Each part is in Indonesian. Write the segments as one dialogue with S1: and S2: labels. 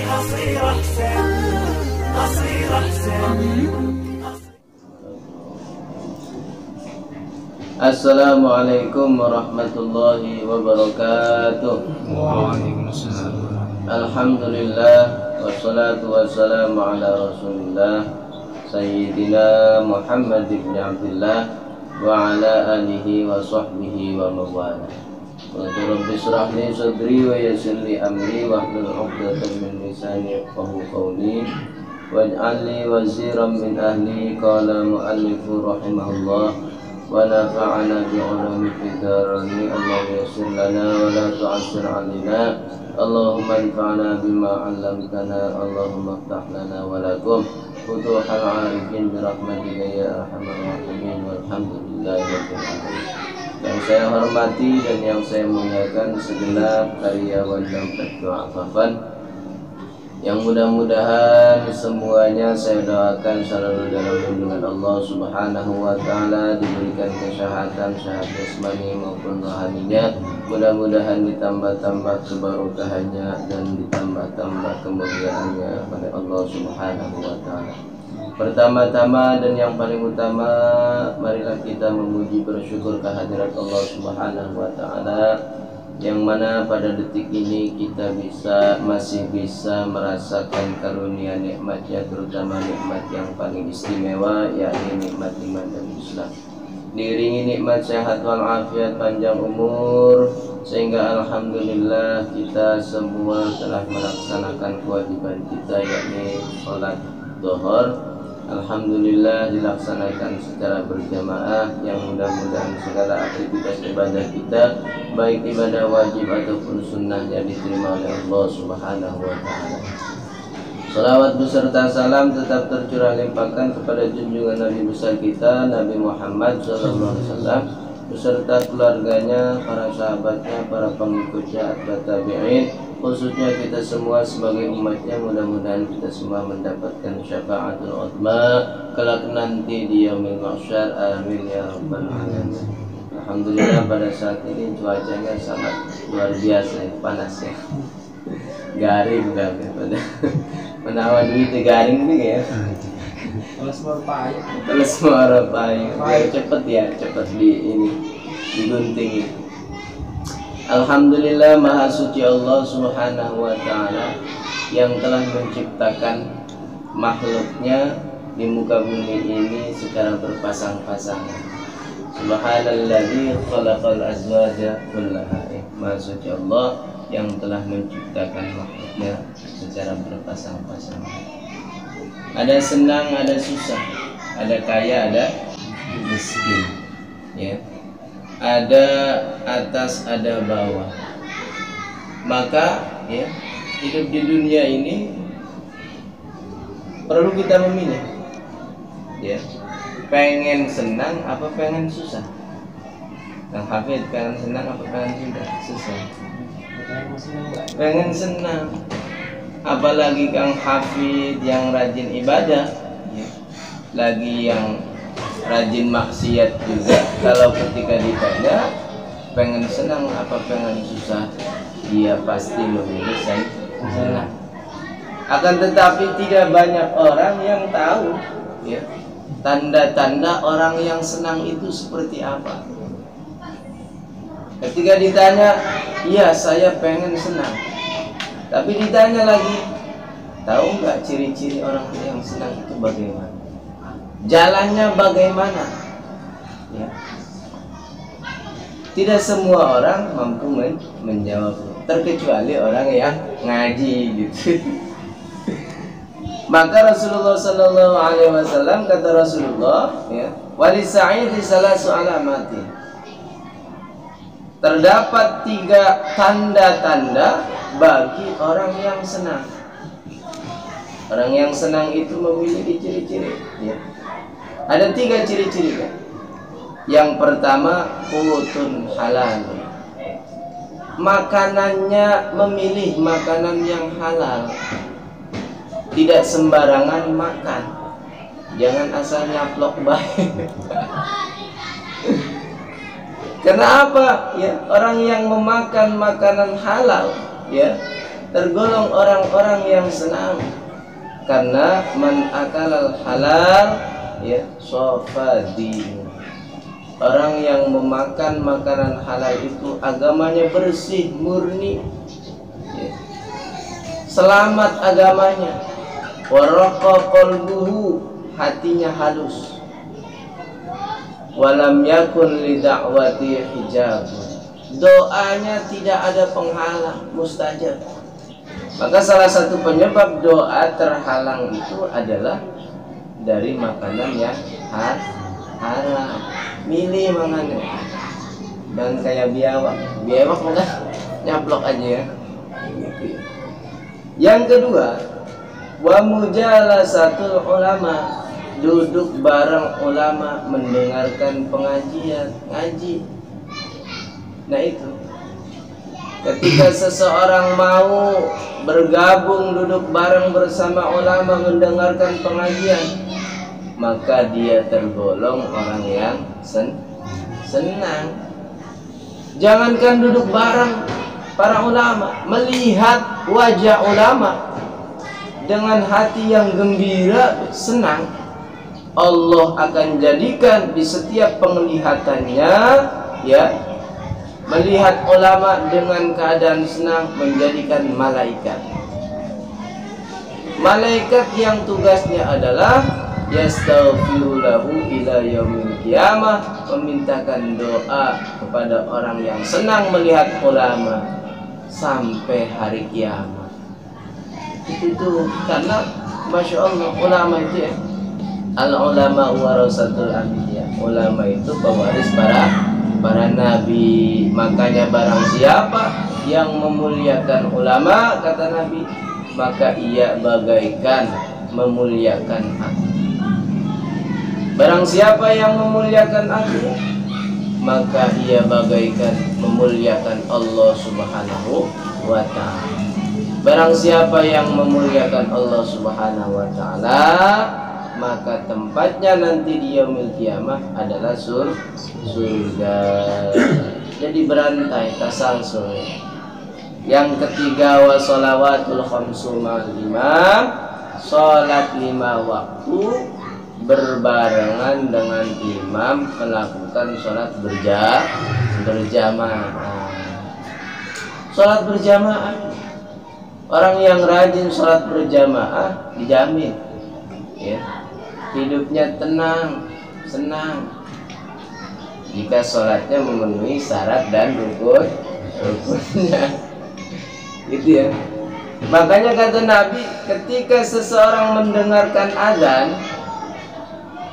S1: هصير أحسن هصير أحسن.
S2: Assalamualaikum warahmatullahi wabarakatuh.
S3: Waalaikumsalam.
S2: Alhamdulillah wassalatu wassalamu ala rasulillah Sayyidina Muhammad ibn Abdullah wa ala alihi wa sahbihi wa mawala. Rabbi shrah li sadri wa yassir li amri wahlul 'uqdatam min lisani yafqahu qawli waj'al li waziran min ahli. Qala mu'allifu rahimahullah wa nafa'ana bi'ulumi fid dharain. Allahumma yassir lana wa la tu'assir 'alaina. Allahumma anfa'na bima 'allamtana. Allahumma iftah lana wa lakum futuhal 'arifin bi rahmatika ya arhamar rahimin. Walhamdulillahi rabbil alamin. Yang saya hormati dan yang saya muliakan segenap karyawan Dompet Doa Afafan, yang mudah-mudahan semuanya saya doakan selalu dalam lindungan Allah Subhanahu wa Ta'ala, diberikan kesehatan sehat jasmani maupun rohaninya. Mudah-mudahan ditambah-tambah keberkahannya dan ditambah-tambah kemuliaannya pada Allah Subhanahu wa Ta'ala. Pertama-tama dan yang paling utama, marilah kita memuji bersyukur kehadirat Allah Subhanahu wa Ta'ala, yang mana pada detik ini kita masih bisa merasakan karunia nikmatnya, terutama nikmat yang paling istimewa, yakni nikmat iman dan Islam. Diiringi nikmat sehat walafiat, panjang umur, sehingga alhamdulillah kita semua telah melaksanakan kewajiban kita, yakni sholat zuhur. Alhamdulillah dilaksanakan secara berjamaah, yang mudah-mudahan segala aktivitas ibadah kita, baik ibadah wajib ataupun sunnahnya, diterima oleh Allah Subhanahu wa Ta'ala. Salawat beserta salam tetap tercurah limpahkan kepada junjungan Nabi besar kita, Nabi Muhammad SAW, beserta keluarganya, para sahabatnya, para pengikutnya, atba'ut tabi'in, khususnya kita semua sebagai umatnya. Mudah-mudahan kita semua mendapatkan syafaatul uzma kelak nanti di yaumil mahsyar. Amin ya rabbal alamin. Alhamdulillah pada saat ini cuacanya sangat luar biasa, panas ya, garing banget pada menawan duit garing nih ya. Terus suara payung cepet ya, cepet digunting itu. Alhamdulillah, maha suci Allah Subhanahu wa Ta'ala yang telah menciptakan makhluknya di muka bumi ini secara berpasang-pasangan. Subhanalladzi khalaqal azwaja kullaha. Maha suci Allah yang telah menciptakan makhluknya secara berpasang-pasangan. Ada senang, ada susah, ada kaya, ada miskin, ya. Ada atas, ada bawah. Maka ya, hidup di dunia ini perlu kita memilih, ya, pengen senang apa pengen susah. Kang Hafid pengen senang apa pengen susah? Pengen senang. Apalagi Kang Hafid yang rajin ibadah, ya, lagi yang rajin maksiat juga, kalau ketika ditanya pengen senang apa pengen susah, dia pasti memilih senang. Akan tetapi tidak banyak orang yang tahu, ya, tanda-tanda orang yang senang itu seperti apa. Ketika ditanya, iya saya pengen senang, tapi ditanya lagi, tahu nggak ciri-ciri orang yang senang itu bagaimana? Jalannya bagaimana? Ya. Tidak semua orang mampu menjawab, terkecuali orang yang ngaji gitu. Maka Rasulullah Sallallahu Alaihi Wasallam kata Rasulullah, ya, walisa'idi salasu alamati. Terdapat 3 tanda-tanda bagi orang yang senang. Orang yang senang itu memiliki ciri-ciri, ya. Ada 3 ciri-ciri, kan? Yang pertama, qutun halal. Makanannya memilih makanan yang halal. Tidak sembarangan makan. Jangan asal nyaplok baik. Kenapa? Ya, orang yang memakan makanan halal, ya, tergolong orang-orang yang senang. Karena man akalal halal ya sofadi, orang yang memakan makanan halal itu agamanya bersih, murni ya. Selamat agamanya. Waraqa qalbuhu, hatinya halus. Walam yakun li da'wati hijab, doanya tidak ada penghalang, mustajab. Maka salah satu penyebab doa terhalang itu adalah dari makanan yang haram. Milih makannya, dan kayak biawak bukan nyaplok aja ya. Yang kedua, wa mujalasatul ulama, duduk bareng ulama, mendengarkan pengajian, ngaji. Nah itu, ketika seseorang mau bergabung duduk bareng bersama ulama mendengarkan pengajian, maka dia tergolong orang yang senang. Jangankan duduk bareng para ulama, melihat wajah ulama dengan hati yang gembira, senang, Allah akan jadikan di setiap penglihatannya ya, melihat ulama dengan keadaan senang, menjadikan malaikat. Malaikat yang tugasnya adalah yastaghfiru lahu ila yaumil qiyamah, memintakan doa kepada orang yang senang melihat ulama sampai hari kiamat. Itu tuh karena masya Allah ulama itu ya, al ulama warasatul anbiya, ulama itu pewaris para nabi. Makanya barang siapa yang memuliakan ulama, kata Nabi, maka ia bagaikan memuliakan aku. Barang siapa yang memuliakan aku, maka ia bagaikan memuliakan Allah Subhanahu wa ta'ala. Barang siapa yang memuliakan Allah Subhanahu wa ta'ala, maka tempatnya nanti di yaumil qiyamah adalah surga. Jadi berantai tasalsul. Yang ketiga, wa sholawatul khamsu ma'al imam, salat 5 waktu berbarengan dengan imam, melakukan sholat berjamaah. Sholat berjamaah, orang yang rajin sholat berjamaah dijamin ya, hidupnya tenang, senang, jika sholatnya memenuhi syarat dan rukunnya. Gitu ya. Makanya kata Nabi, ketika seseorang mendengarkan azan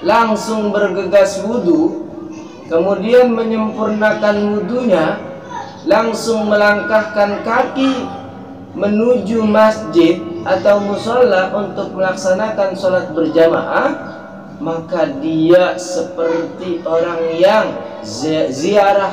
S2: langsung bergegas wudhu, kemudian menyempurnakan wudhunya, langsung melangkahkan kaki menuju masjid atau musola untuk melaksanakan sholat berjamaah, maka dia seperti orang yang ziarah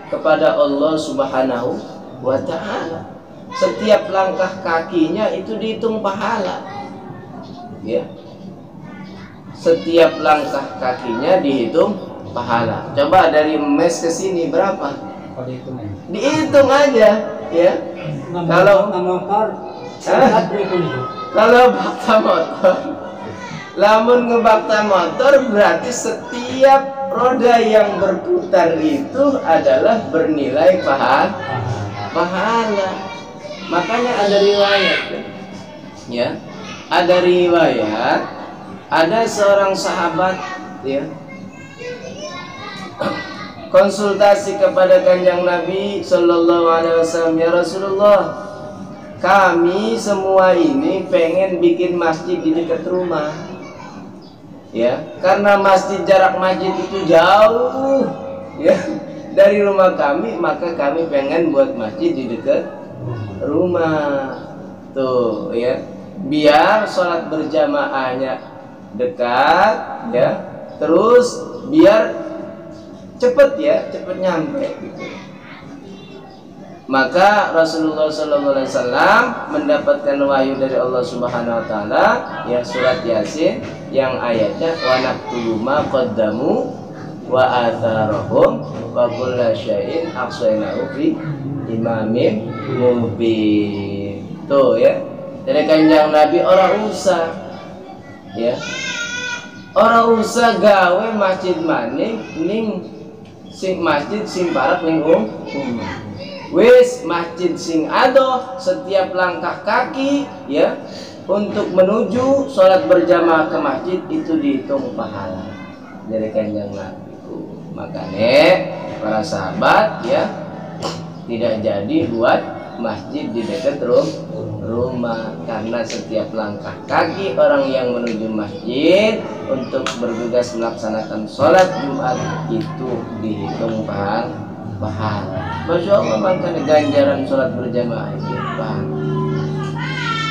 S2: kepada Allah Subhanahu wa ta'ala. Setiap langkah kakinya itu dihitung pahala ya. Setiap langkah kakinya dihitung pahala. Coba dari mes ke sini berapa? Dihitung aja ya. Kalau bakta motor, lamun ngebakta motor berarti setiap roda yang berputar itu adalah bernilai pahala. Makanya ada riwayat ya, ada riwayat, ada seorang sahabat ya konsultasi kepada Kanjeng Nabi Sallallahu Alaihi Wasallam, ya Rasulullah, kami semua ini pengen bikin masjid di dekat rumah ya, karena jarak masjid itu jauh ya dari rumah kami, maka kami pengen buat masjid di dekat rumah tuh ya, biar sholat berjamaahnya dekat ya, terus biar cepet ya, cepet nyampe gitu. Maka Rasulullah SAW mendapatkan wahyu dari Allah Subhanahu Wa Taala ya, surat Yasin yang ayatnya wa naktubu ma qaddamu wa atharahum wa kulla syai'in ahsaynahu fi imamin mubin. Tuh ya. Dari Kanjeng Nabi orang usah ya. Orang usah gawe masjid maning ning sing masjid sing parek ning wis masjid sing ado setiap langkah kaki ya untuk menuju sholat berjamaah ke masjid itu dihitung pahala dari Kanjeng Nabi. Makanya para sahabat ya tidak jadi buat masjid di dekat rumah karena setiap langkah kaki orang yang menuju masjid untuk bergegas melaksanakan sholat Jumat itu dihitung pahala. Masya Allah, makanya ganjaran sholat berjamaah itu pahala.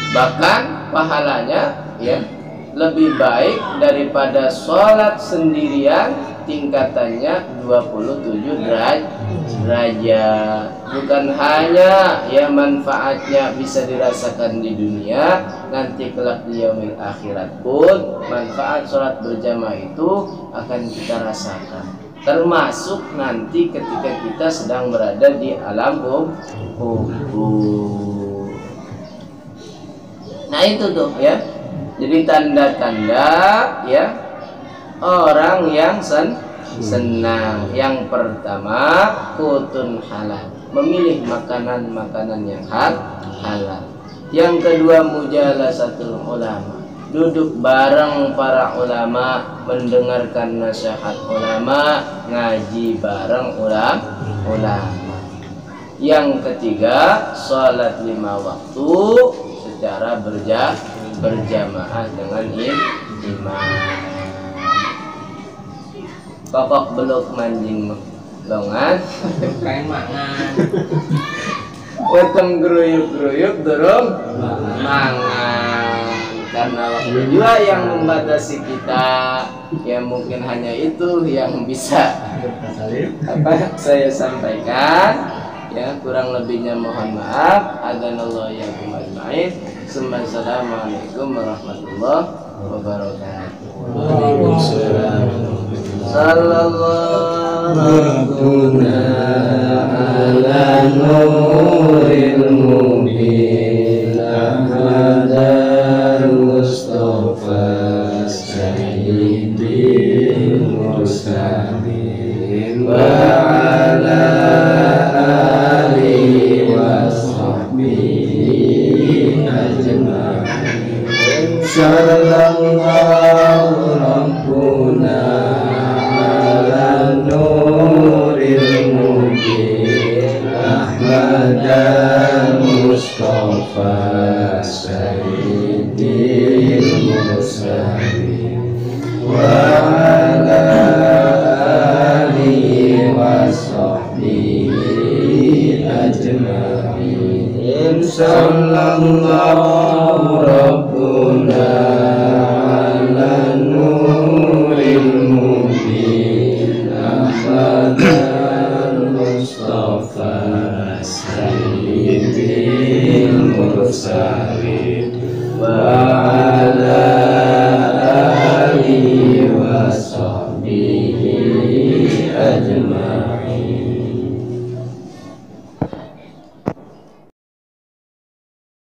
S2: Bahkan pahalanya ya lebih baik daripada sholat sendirian, tingkatannya 27 derajat. Bukan hanya ya manfaatnya bisa dirasakan di dunia, nanti kelak di yaumil akhirat pun manfaat sholat berjamaah itu akan kita rasakan. Termasuk nanti ketika kita sedang berada di alam kubur. Nah itu tuh ya. Jadi tanda-tanda ya orang yang senang. Yang pertama kutun halal, memilih makanan-makanan yang halal. Yang kedua mujalasatul ulama, duduk bareng para ulama, mendengarkan nasihat ulama, ngaji bareng ulama. Yang ketiga sholat 5 waktu secara berjamaah dengan imam. Kokok beluk manjing longan kain mangan weteng geruyuk-geruyuk dorong mangan. Karena waktu juga yang membatasi kita, ya mungkin hanya itu yang bisa saya sampaikan. Ya kurang lebihnya mohon maaf. Adhanallahu iyyakum ajma'in. Assalamualaikum warahmatullahi wabarakatuh.
S3: Waalaikumsalam.
S2: Sallallahu rabbuna ala nuril mubin Ahmadal Mustafa Sayyidil Mursalin wa ala alihi wa sahbihi ajma'in. Sallallahu rabbuna nuril mubin Ahmadal Mustafa Sayyidil Mursalin wa ala alihi wa sahbihi ajma'in. Sallallahu rabbuna ala nuril mubin Ahmad